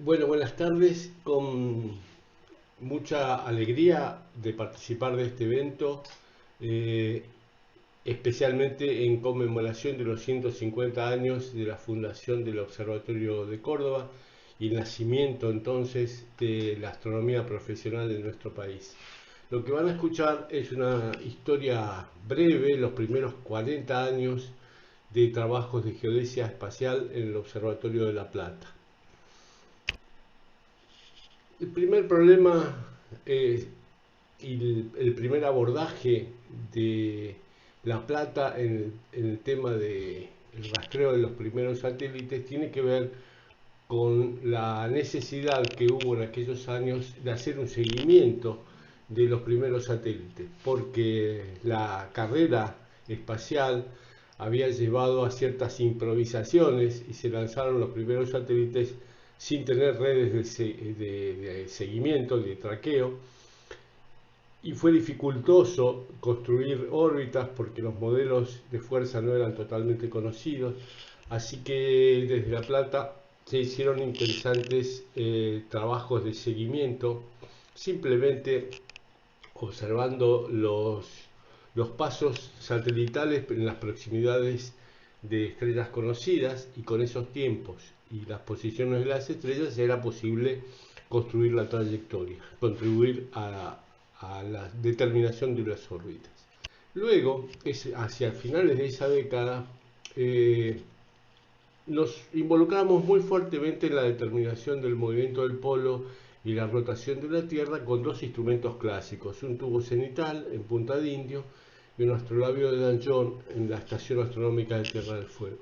Bueno, buenas tardes. Con mucha alegría de participar de este evento, eh, especialmente en conmemoración de los 150 años de la fundación del Observatorio de Córdoba y el nacimiento entonces de la astronomía profesional en nuestro país. Lo que van a escuchar es una historia breve, los primeros 40 años de trabajos de geodesia espacial en el Observatorio de La Plata. El primer problema y el primer abordaje de La Plata en el tema del rastreo de los primeros satélites tiene que ver con la necesidad que hubo en aquellos años de hacer un seguimiento de los primeros satélites, porque la carrera espacial había llevado a ciertas improvisaciones y se lanzaron los primeros satélites sin tener redes de seguimiento, de traqueo, y fue dificultoso construir órbitas porque los modelos de fuerza no eran totalmente conocidos, así que desde La Plata se hicieron interesantes trabajos de seguimiento, simplemente observando los pasos satelitales en las proximidades de estrellas conocidas, y con esos tiempos y las posiciones de las estrellas era posible construir la trayectoria, contribuir a la determinación de las órbitas. Luego, hacia finales de esa década, eh, nos involucramos muy fuertemente en la determinación del movimiento del polo y la rotación de la Tierra con dos instrumentos clásicos: un tubo cenital en Punta de Indio y un astrolabio de Danjon en la Estación Astronómica de Tierra del Fuego.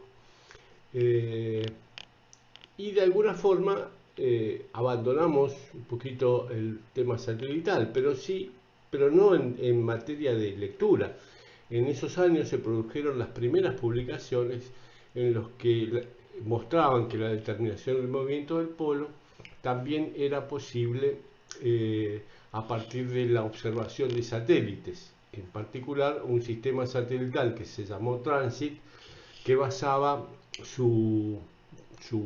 Eh, y de alguna forma abandonamos un poquito el tema satelital, pero no en materia de lectura. En esos años se produjeron las primeras publicaciones en los que mostraban que la determinación del movimiento del polo también era posible a partir de la observación de satélites, en particular un sistema satelital que se llamó Transit, que basaba su, su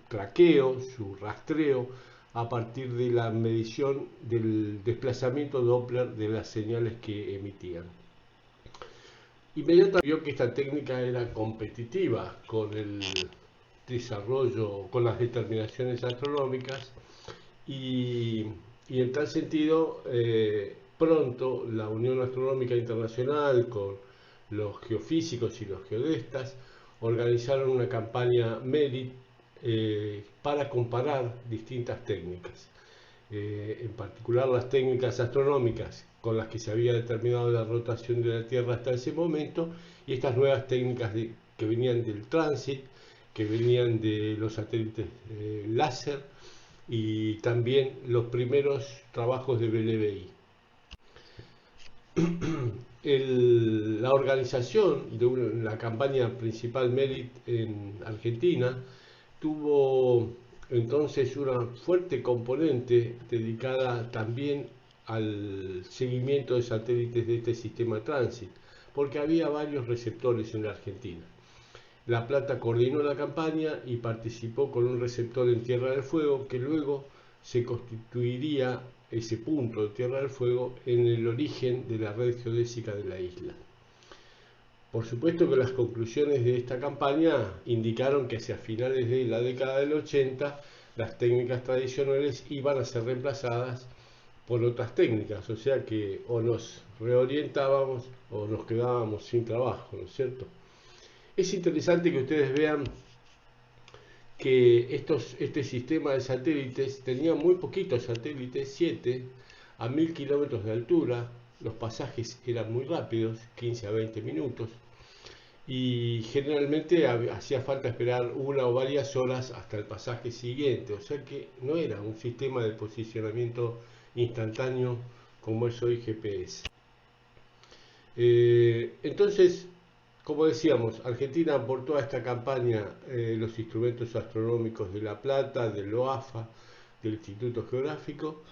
traqueo, su rastreo, a partir de la medición del desplazamiento Doppler de las señales que emitían. Inmediatamente vio que esta técnica era competitiva con el desarrollo, con las determinaciones astronómicas, y, y en tal sentido, pronto la Unión Astronómica Internacional, con los geofísicos y los geodestas, organizaron una campaña MERIT para comparar distintas técnicas, en particular las técnicas astronómicas con las que se había determinado la rotación de la Tierra hasta ese momento, y estas nuevas técnicas que venían del Transit, que venían de los satélites láser, y también los primeros trabajos de BLBI. La organización de la campaña principal MERIT en Argentina tuvo entonces una fuerte componente dedicada también al seguimiento de satélites de este sistema Transit, porque había varios receptores en la Argentina. La Plata coordinó la campaña y participó con un receptor en Tierra del Fuego, que luego se constituiría ese punto de Tierra del Fuego en el origen de la red geodésica de la isla. Por supuesto que las conclusiones de esta campaña indicaron que hacia finales de la década del 80 las técnicas tradicionales iban a ser reemplazadas por otras técnicas, o sea que o nos reorientábamos o nos quedábamos sin trabajo, ¿no es cierto? Es interesante que ustedes vean que este sistema de satélites tenía muy poquitos satélites, 7 a 1000 kilómetros de altura. Los pasajes eran muy rápidos, 15 a 20 minutos, y generalmente hacía falta esperar una o varias horas hasta el pasaje siguiente, o sea que no era un sistema de posicionamiento instantáneo como es hoy GPS. Entonces, como decíamos, Argentina aportó a esta campaña los instrumentos astronómicos de La Plata, del OAFA, del Instituto Geográfico,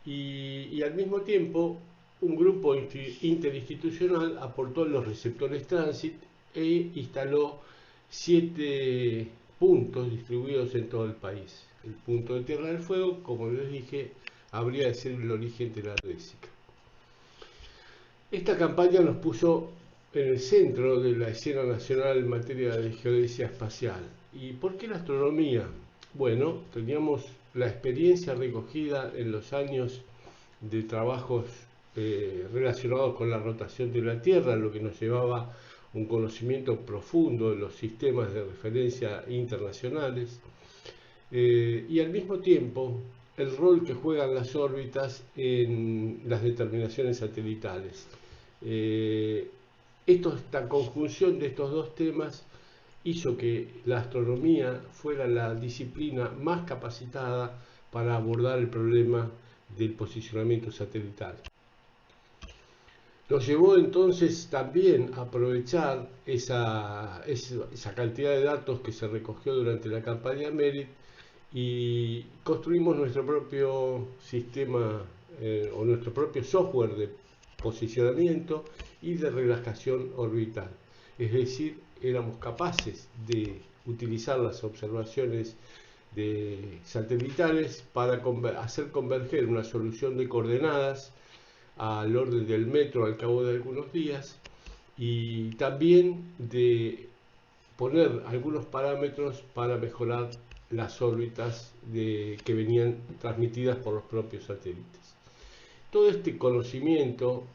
y al mismo tiempo un grupo interinstitucional aportó los receptores Transit e instaló 7 puntos distribuidos en todo el país. el punto de Tierra del Fuego, como les dije, habría de ser el origen de la geodésica. Esta campaña nos puso en el centro de la escena nacional en materia de geodesia espacial. ¿Y por qué la astronomía? Bueno, teníamos la experiencia recogida en los años de trabajos relacionados con la rotación de la Tierra, lo que nos llevaba un conocimiento profundo de los sistemas de referencia internacionales, y al mismo tiempo el rol que juegan las órbitas en las determinaciones satelitales. Esta conjunción de estos dos temas hizo que la astronomía fuera la disciplina más capacitada para abordar el problema del posicionamiento satelital. Nos llevó entonces también a aprovechar esa cantidad de datos que se recogió durante la campaña Merit y construimos nuestro propio sistema o nuestro propio software de posicionamiento y de relajación orbital. Es decir, éramos capaces de utilizar las observaciones satelitales para hacer converger una solución de coordenadas al orden del metro al cabo de algunos días, y también de poner algunos parámetros para mejorar las órbitas que venían transmitidas por los propios satélites. Todo este conocimiento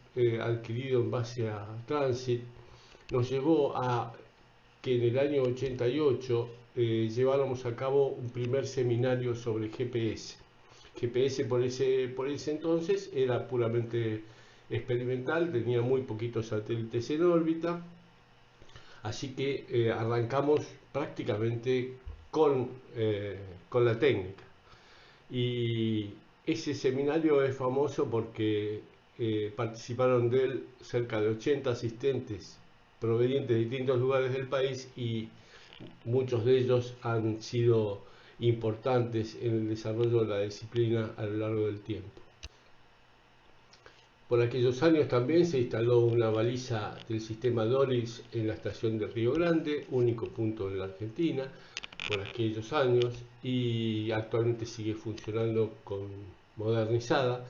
adquirido en base a Transit nos llevó a que en el año 88 lleváramos a cabo un primer seminario sobre GPS. GPS por ese entonces era puramente experimental, tenía muy poquitos satélites en órbita, así que arrancamos prácticamente con la técnica. Y ese seminario es famoso porque participaron de él cerca de 80 asistentes provenientes de distintos lugares del país, y muchos de ellos han sido importantes en el desarrollo de la disciplina a lo largo del tiempo. Por aquellos años también se instaló una baliza del sistema DORIS en la estación de Río Grande, único punto en la Argentina, por aquellos años, y actualmente sigue funcionando modernizada.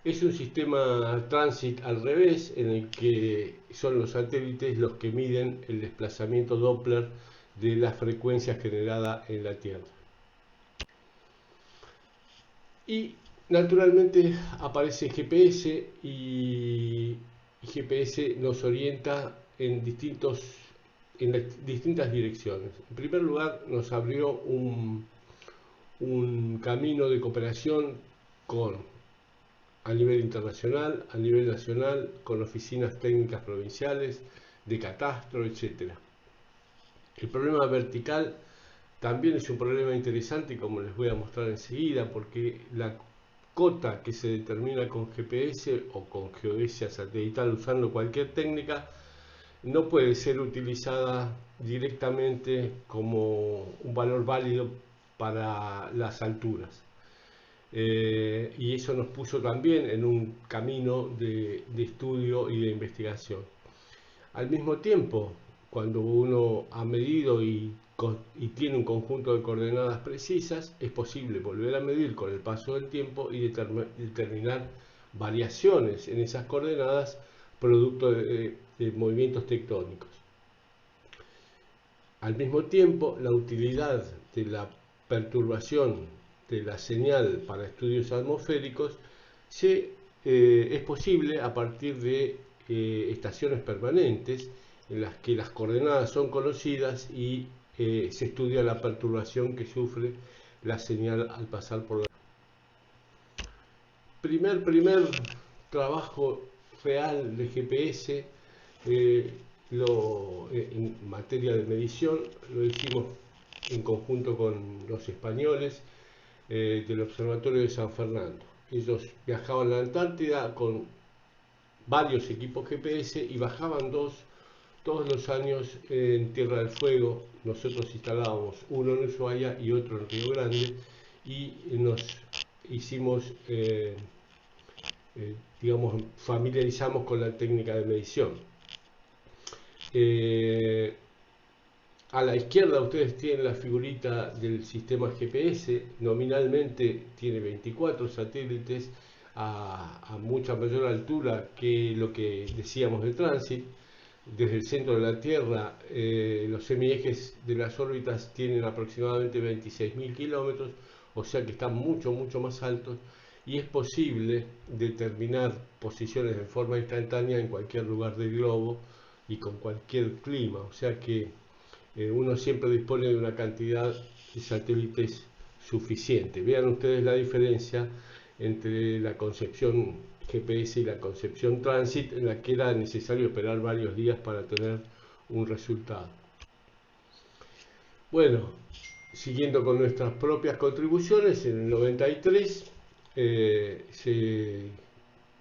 Es un sistema Transit al revés, en el que son los satélites los que miden el desplazamiento Doppler de la frecuencia generada en la Tierra. Y naturalmente aparece GPS, y GPS nos orienta en distintas direcciones. En primer lugar, nos abrió un camino de cooperación a nivel internacional, a nivel nacional, con oficinas técnicas provinciales, de catastro, etc. El problema vertical también es un problema interesante, como les voy a mostrar enseguida, porque la cota que se determina con GPS o con geodesia satelital usando cualquier técnica no puede ser utilizada directamente como un valor válido para las alturas. Y eso nos puso también en un camino de estudio y de investigación. Al mismo tiempo, cuando uno ha medido y tiene un conjunto de coordenadas precisas, es posible volver a medir con el paso del tiempo y determinar variaciones en esas coordenadas producto de movimientos tectónicos. Al mismo tiempo, la utilidad de la perturbación de la señal para estudios atmosféricos es posible a partir de estaciones permanentes en las que las coordenadas son conocidas y se estudia la perturbación que sufre la señal al pasar por la... Primer trabajo real de GPS en materia de medición lo hicimos en conjunto con los españoles del Observatorio de San Fernando. Ellos viajaban a la Antártida con varios equipos GPS y bajaban todos los años en Tierra del Fuego. Nosotros instalábamos uno en Ushuaia y otro en Río Grande, y nos hicimos, digamos, familiarizamos con la técnica de medición. A la izquierda ustedes tienen la figurita del sistema GPS, nominalmente tiene 24 satélites a mucha mayor altura que lo que decíamos de Transit. Desde el centro de la Tierra, los semiejes de las órbitas tienen aproximadamente 26.000 kilómetros, o sea que están mucho, mucho más altos, y es posible determinar posiciones de forma instantánea en cualquier lugar del globo y con cualquier clima, o sea que uno siempre dispone de una cantidad de satélites suficiente. Vean ustedes la diferencia entre la concepción GPS y la concepción Transit, en la que era necesario esperar varios días para tener un resultado. Bueno, siguiendo con nuestras propias contribuciones, en el 93 se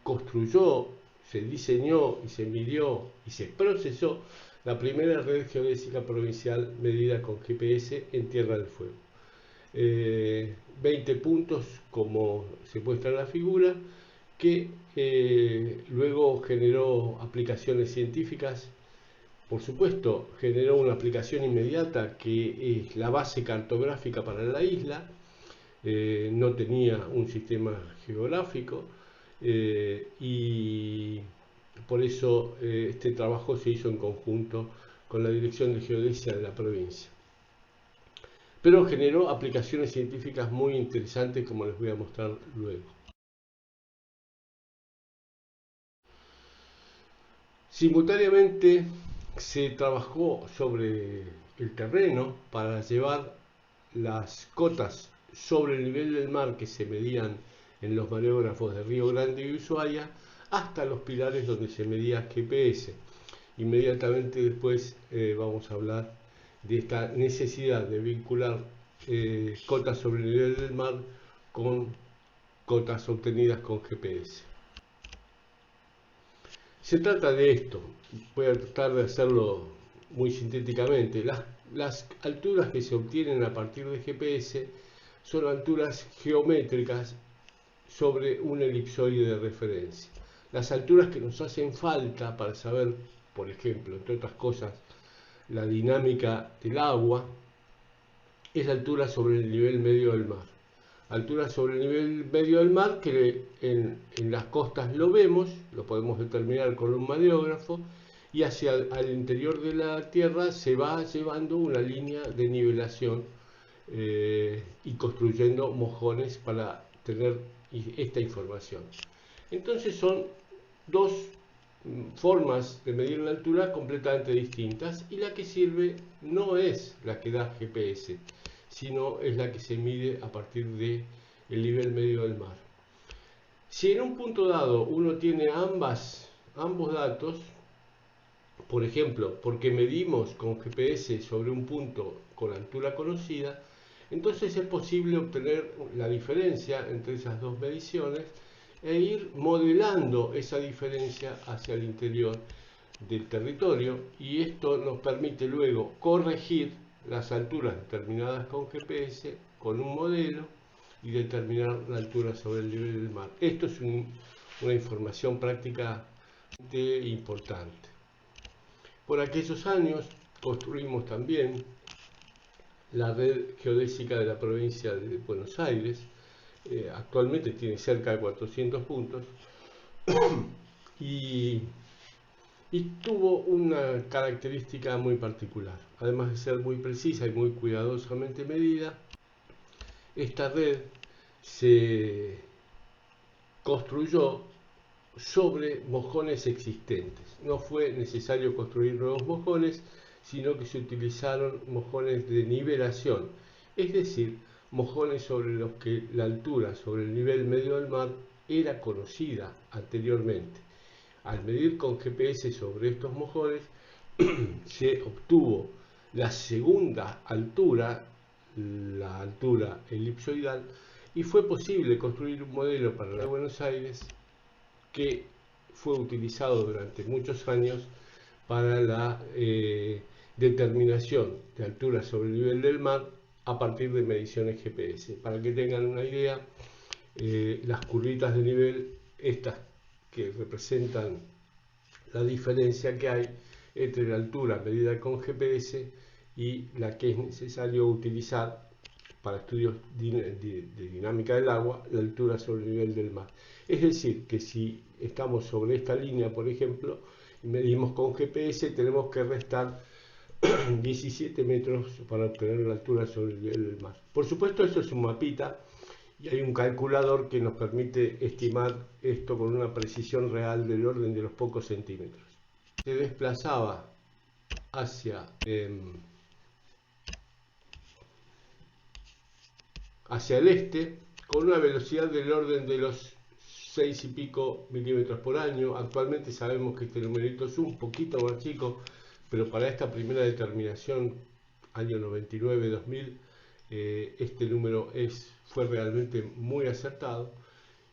construyó, se diseñó y se midió y se procesó la primera red geodésica provincial medida con GPS en Tierra del Fuego. 20 puntos, como se muestra en la figura, que luego generó aplicaciones científicas. Por supuesto, generó una aplicación inmediata que es la base cartográfica para la isla. No tenía un sistema geográfico y por eso este trabajo se hizo en conjunto con la Dirección de Geodesia de la provincia. Pero generó aplicaciones científicas muy interesantes, como les voy a mostrar luego. Simultáneamente se trabajó sobre el terreno para llevar las cotas sobre el nivel del mar que se medían en los mareógrafos de Río Grande y Ushuaia hasta los pilares donde se medía GPS. Inmediatamente después vamos a hablar de esta necesidad de vincular cotas sobre el nivel del mar con cotas obtenidas con GPS. Se trata de esto, voy a tratar de hacerlo muy sintéticamente. Las alturas que se obtienen a partir de GPS son alturas geométricas sobre un elipsoide de referencia. Las alturas que nos hacen falta para saber, por ejemplo, entre otras cosas, la dinámica del agua, es la altura sobre el nivel medio del mar. Altura sobre el nivel medio del mar que en las costas lo vemos, lo podemos determinar con un mareógrafo, y hacia el interior de la Tierra se va llevando una línea de nivelación y construyendo mojones para tener esta información. Entonces son dos formas de medir la altura completamente distintas, y la que sirve no es la que da GPS, sino es la que se mide a partir del nivel medio del mar. Si en un punto dado uno tiene ambos datos, por ejemplo, porque medimos con GPS sobre un punto con altura conocida, entonces es posible obtener la diferencia entre esas dos mediciones e ir modelando esa diferencia hacia el interior del territorio, y esto nos permite luego corregir las alturas determinadas con GPS con un modelo y determinar la altura sobre el nivel del mar. Esto es una información prácticamente importante. Por aquellos años construimos también la red geodésica de la provincia de Buenos Aires. Actualmente tiene cerca de 400 puntos y tuvo una característica muy particular. Además de ser muy precisa y muy cuidadosamente medida, esta red se construyó sobre mojones existentes. No fue necesario construir nuevos mojones, sino que se utilizaron mojones de nivelación, es decir, mojones sobre los que la altura sobre el nivel medio del mar era conocida anteriormente. Al medir con GPS sobre estos mojones se obtuvo la segunda altura, la altura elipsoidal, y fue posible construir un modelo para la de Buenos Aires que fue utilizado durante muchos años para la determinación de altura sobre el nivel del mar a partir de mediciones GPS. Para que tengan una idea, las curvitas de nivel, estas que representan la diferencia que hay entre la altura medida con GPS y la que es necesario utilizar para estudios de dinámica del agua, la altura sobre el nivel del mar. Es decir, que si estamos sobre esta línea, por ejemplo, y medimos con GPS, tenemos que restar 17 metros para obtener la altura sobre el nivel del mar. Por supuesto, esto es un mapita y hay un calculador que nos permite estimar esto con una precisión real del orden de los pocos centímetros. Se desplazaba hacia el este con una velocidad del orden de los 6 y pico milímetros por año. Actualmente sabemos que este numerito es un poquito más chico, pero para esta primera determinación, año 99-2000, este número fue realmente muy acertado,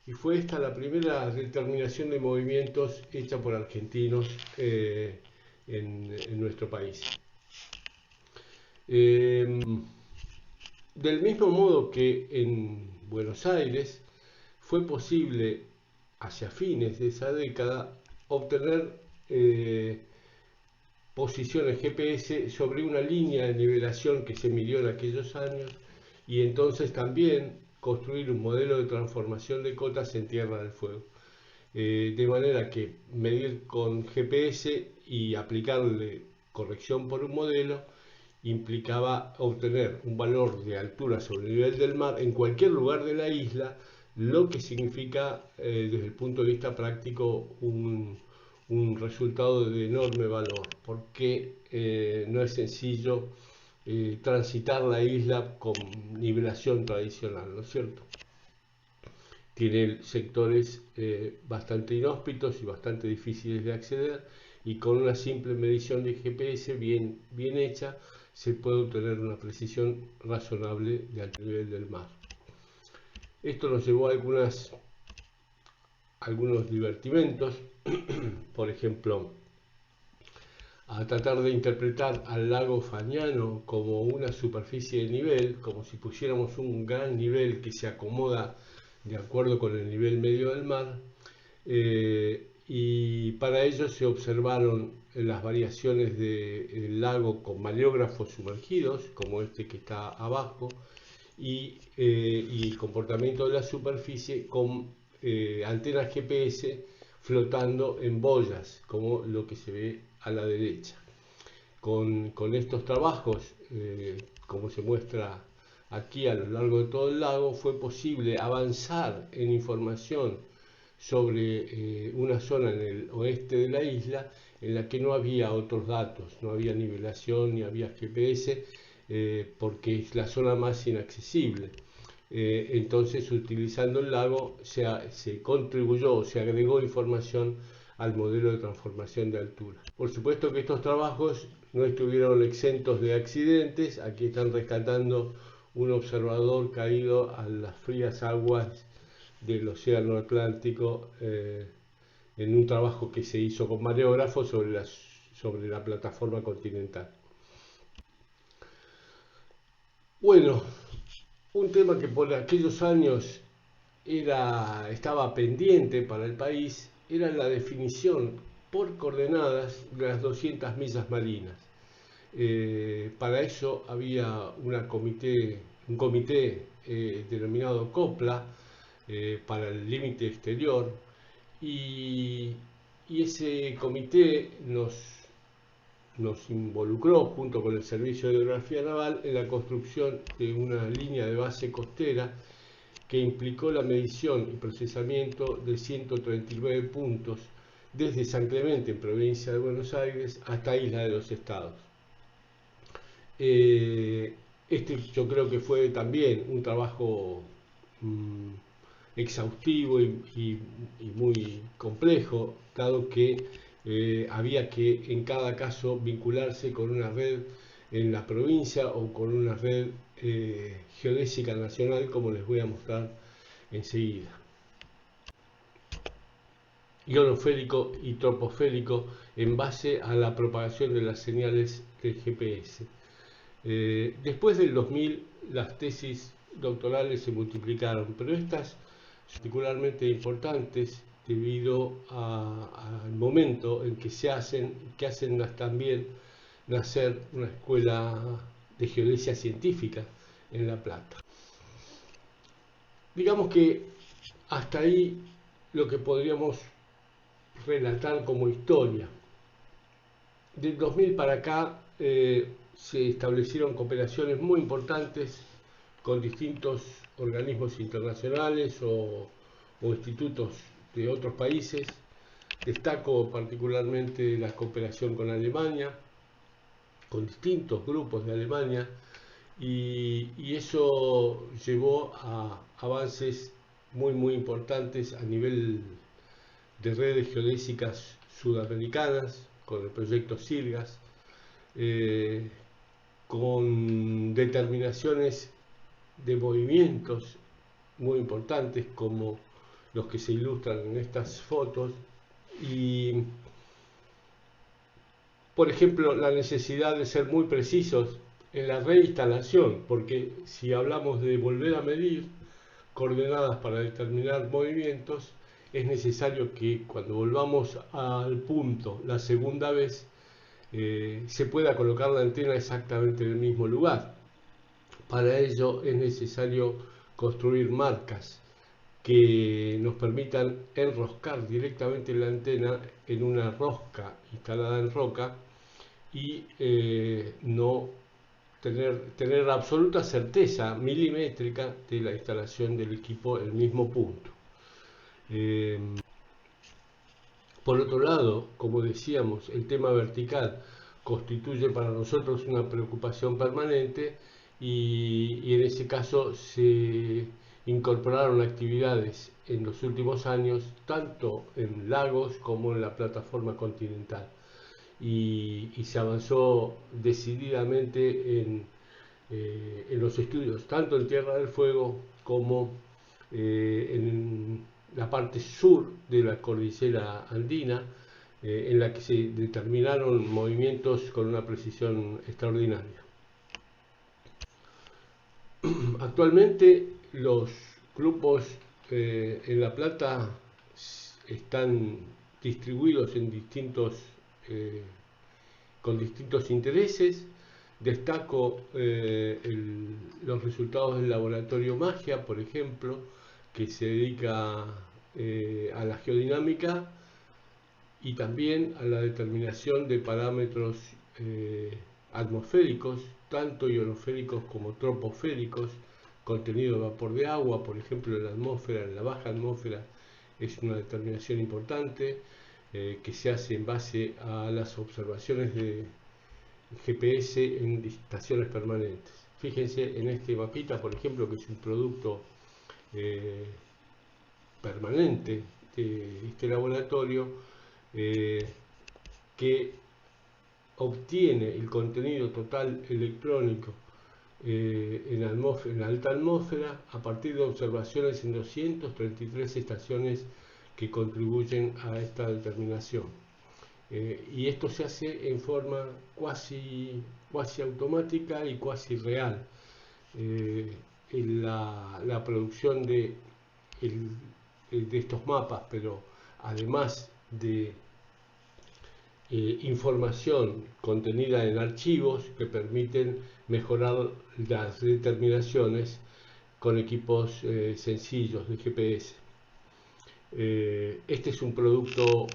y fue esta la primera determinación de movimientos hecha por argentinos en nuestro país. Del mismo modo que en Buenos Aires fue posible hacia fines de esa década obtener posiciones GPS sobre una línea de nivelación que se midió en aquellos años, y entonces también construir un modelo de transformación de cotas en Tierra del Fuego. De manera que medir con GPS y aplicarle corrección por un modelo implicaba obtener un valor de altura sobre el nivel del mar en cualquier lugar de la isla, lo que significa desde el punto de vista práctico un resultado de enorme valor, porque no es sencillo transitar la isla con nivelación tradicional, ¿no es cierto? Tiene sectores bastante inhóspitos y bastante difíciles de acceder, y con una simple medición de GPS bien hecha se puede obtener una precisión razonable del nivel del mar. Esto nos llevó a algunos divertimentos, por ejemplo, a tratar de interpretar al lago Fagnano como una superficie de nivel, como si pusiéramos un gran nivel que se acomoda de acuerdo con el nivel medio del mar, y para ello se observaron las variaciones del lago con mareógrafos sumergidos, como este que está abajo, y el comportamiento de la superficie con antenas GPS flotando en boyas, como lo que se ve a la derecha. Con estos trabajos, como se muestra aquí a lo largo de todo el lago, fue posible avanzar en información sobre una zona en el oeste de la isla en la que no había otros datos, no había nivelación ni había GPS, porque es la zona más inaccesible. Entonces, utilizando el lago se contribuyó, se agregó información al modelo de transformación de altura. Por supuesto que estos trabajos no estuvieron exentos de accidentes. Aquí están rescatando un observador caído a las frías aguas del Océano Atlántico en un trabajo que se hizo con mareógrafos sobre la plataforma continental. Bueno, un tema que por aquellos años estaba pendiente para el país era la definición por coordenadas de las 200 millas marinas. Para eso había un comité denominado COPLA para el límite exterior, y ese comité nos involucró junto con el Servicio de Hidrografía Naval en la construcción de una línea de base costera que implicó la medición y procesamiento de 139 puntos desde San Clemente, en provincia de Buenos Aires, hasta Isla de los Estados. Yo creo que fue también un trabajo exhaustivo y muy complejo, dado que había que en cada caso vincularse con una red en la provincia o con una red geodésica nacional, como les voy a mostrar enseguida. Ionosférico y troposférico en base a la propagación de las señales del GPS. Después del 2000 las tesis doctorales se multiplicaron, pero estas particularmente importantes debido al momento en que se hacen, que hacen también nacer una escuela de geodesia científica en La Plata. Digamos que hasta ahí lo que podríamos relatar como historia. Del 2000 para acá se establecieron cooperaciones muy importantes con distintos organismos internacionales o institutos de otros países. Destaco particularmente la cooperación con Alemania, con distintos grupos de Alemania, y eso llevó a avances muy importantes a nivel de redes geodésicas sudamericanas, con el proyecto SIRGAS, eh, con determinaciones de movimientos muy importantes como los que se ilustran en estas fotos, y por ejemplo la necesidad de ser muy precisos en la reinstalación, porque si hablamos de volver a medir coordenadas para determinar movimientos, es necesario que cuando volvamos al punto la segunda vez se pueda colocar la antena exactamente en el mismo lugar. Para ello es necesario construir marcas que nos permitan enroscar directamente la antena en una rosca instalada en roca y no tener absoluta certeza milimétrica de la instalación del equipo en el mismo punto. Eh, por otro lado, como decíamos, el tema vertical constituye para nosotros una preocupación permanente, y en ese caso se incorporaron actividades en los últimos años tanto en lagos como en la plataforma continental, y se avanzó decididamente en los estudios tanto en Tierra del Fuego como en la parte sur de la cordillera andina, en la que se determinaron movimientos con una precisión extraordinaria. Actualmente los grupos en La Plata están distribuidos en con distintos intereses. Destaco los resultados del laboratorio Magia, por ejemplo, que se dedica a la geodinámica y también a la determinación de parámetros atmosféricos, tanto ionosféricos como troposféricos, contenido de vapor de agua, por ejemplo, en la atmósfera, en la baja atmósfera, es una determinación importante que se hace en base a las observaciones de GPS en estaciones permanentes. Fíjense en este mapita, por ejemplo, que es un producto permanente de este laboratorio, que obtiene el contenido total electrónico en alta atmósfera a partir de observaciones en 233 estaciones que contribuyen a esta determinación. Y esto se hace en forma cuasi automática y cuasi real. En la producción de estos mapas, pero además de información contenida en archivos que permiten mejorar las determinaciones con equipos sencillos de GPS. Este es un producto,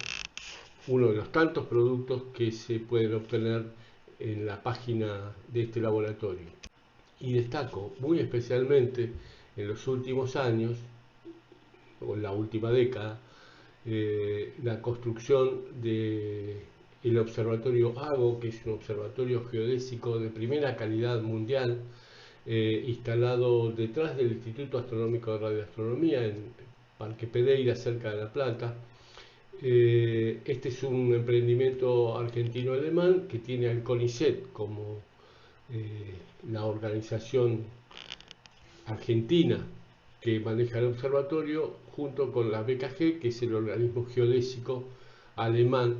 uno de los tantos productos que se pueden obtener en la página de este laboratorio. Y destaco muy especialmente en los últimos años, o en la última década, la construcción del observatorio AGO, que es un observatorio geodésico de primera calidad mundial, instalado detrás del Instituto Astronómico de Radioastronomía en Parque Pereira, cerca de La Plata. Este es un emprendimiento argentino-alemán que tiene al CONICET como la organización argentina que maneja el observatorio, junto con la BKG, que es el organismo geodésico alemán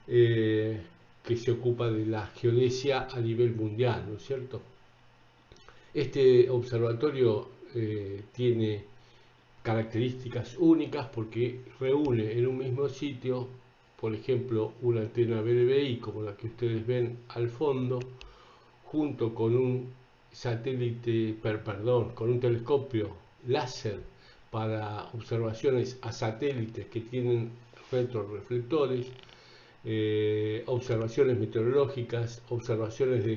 que se ocupa de la geodesia a nivel mundial, ¿no es cierto? Este observatorio tiene características únicas porque reúne en un mismo sitio por ejemplo, una antena BDBI como la que ustedes ven al fondo, junto con un satélite, perdón, con un telescopio láser para observaciones a satélites que tienen retroreflectores, observaciones meteorológicas, observaciones de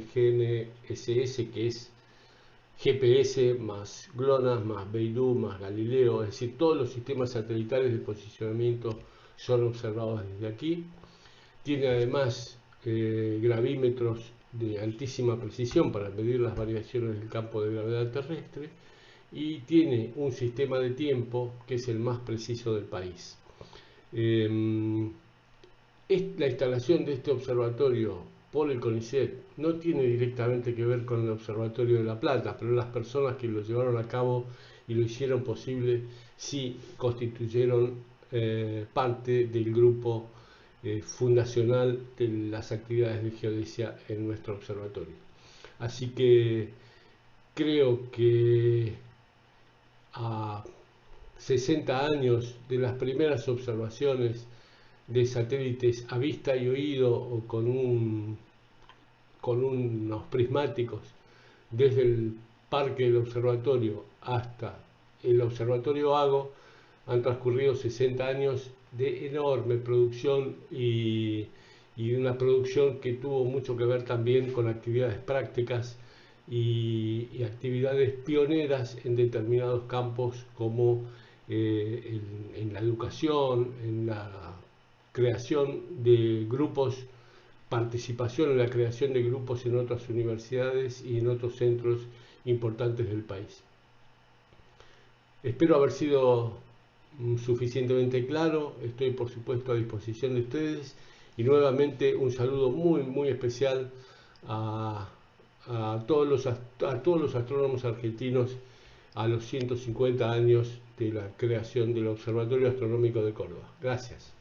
GNSS, que es GPS más GLONASS más Beidou más Galileo, es decir, todos los sistemas satelitales de posicionamiento son observados desde aquí. Tiene además gravímetros de altísima precisión para medir las variaciones del campo de gravedad terrestre, y tiene un sistema de tiempo que es el más preciso del país. La instalación de este observatorio por el CONICET no tiene directamente que ver con el Observatorio de La Plata, pero las personas que lo llevaron a cabo y lo hicieron posible sí constituyeron parte del grupo fundacional de las actividades de geodesia en nuestro observatorio. Así que creo que a 60 años de las primeras observaciones de satélites a vista y oído o con unos prismáticos desde el parque del observatorio hasta el observatorio Hago, han transcurrido 60 años de enorme producción y una producción que tuvo mucho que ver también con actividades prácticas y actividades pioneras en determinados campos como en la educación, en la creación de grupos, participación en la creación de grupos en otras universidades y en otros centros importantes del país. Espero haber sido suficientemente claro. Estoy por supuesto a disposición de ustedes, y nuevamente un saludo muy especial a todos los astrónomos argentinos a los 150 años de la creación del Observatorio Astronómico de Córdoba. Gracias.